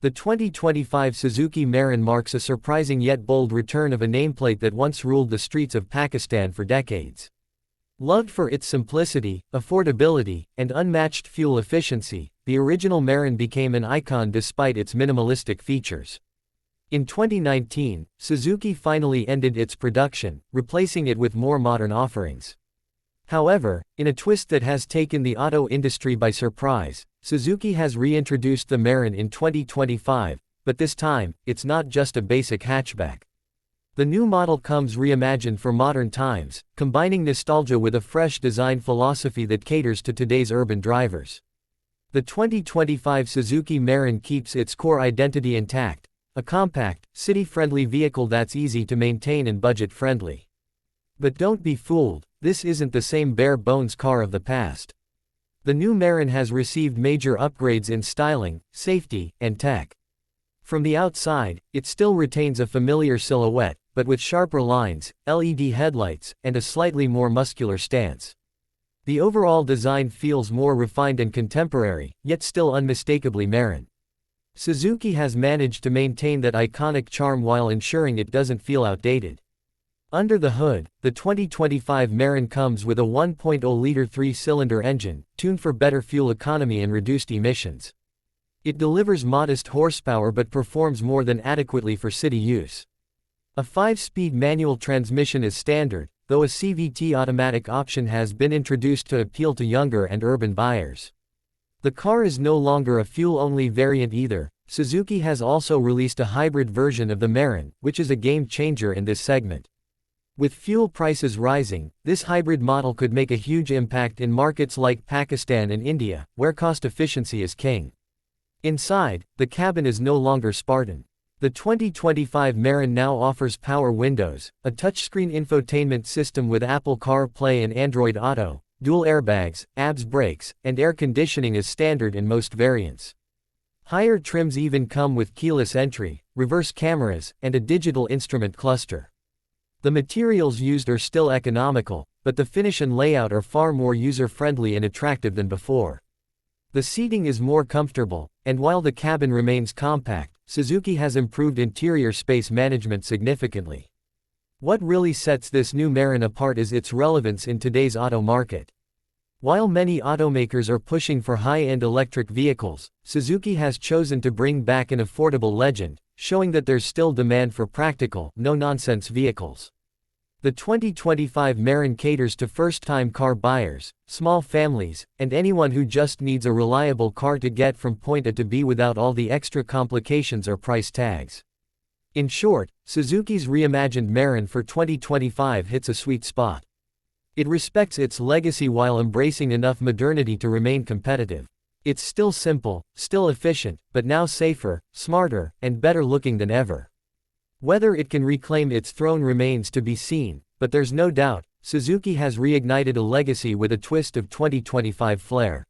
The 2025 Suzuki Mehran marks a surprising yet bold return of a nameplate that once ruled the streets of Pakistan for decades. Loved for its simplicity, affordability, and unmatched fuel efficiency, the original Mehran became an icon despite its minimalistic features. In 2019, Suzuki finally ended its production, replacing it with more modern offerings. However, in a twist that has taken the auto industry by surprise, Suzuki has reintroduced the Mehran in 2025, but this time, it's not just a basic hatchback. The new model comes reimagined for modern times, combining nostalgia with a fresh design philosophy that caters to today's urban drivers. The 2025 Suzuki Mehran keeps its core identity intact, a compact, city-friendly vehicle that's easy to maintain and budget-friendly. But don't be fooled, this isn't the same bare-bones car of the past. The new Mehran has received major upgrades in styling, safety, and tech. From the outside, it still retains a familiar silhouette, but with sharper lines, LED headlights, and a slightly more muscular stance. The overall design feels more refined and contemporary, yet still unmistakably Mehran. Suzuki has managed to maintain that iconic charm while ensuring it doesn't feel outdated. Under the hood, the 2025 Mehran comes with a 1.0-liter three-cylinder engine, tuned for better fuel economy and reduced emissions. It delivers modest horsepower but performs more than adequately for city use. A 5-speed manual transmission is standard, though a CVT automatic option has been introduced to appeal to younger and urban buyers. The car is no longer a fuel-only variant either. Suzuki has also released a hybrid version of the Mehran, which is a game-changer in this segment. With fuel prices rising, this hybrid model could make a huge impact in markets like Pakistan and India, where cost efficiency is king. Inside, the cabin is no longer Spartan. The 2025 Mehran now offers power windows, a touchscreen infotainment system with Apple CarPlay and Android Auto, dual airbags, ABS brakes, and air conditioning is standard in most variants. Higher trims even come with keyless entry, reverse cameras, and a digital instrument cluster. The materials used are still economical, but the finish and layout are far more user-friendly and attractive than before. The seating is more comfortable, and while the cabin remains compact, Suzuki has improved interior space management significantly. What really sets this new Mehran apart is its relevance in today's auto market. While many automakers are pushing for high-end electric vehicles, Suzuki has chosen to bring back an affordable legend, showing that there's still demand for practical, no-nonsense vehicles. The 2025 Mehran caters to first-time car buyers, small families, and anyone who just needs a reliable car to get from point A to B without all the extra complications or price tags. In short, Suzuki's reimagined Mehran for 2025 hits a sweet spot. It respects its legacy while embracing enough modernity to remain competitive. It's still simple, still efficient, but now safer, smarter, and better looking than ever. Whether it can reclaim its throne remains to be seen, but there's no doubt, Suzuki has reignited a legacy with a twist of 2025 flair.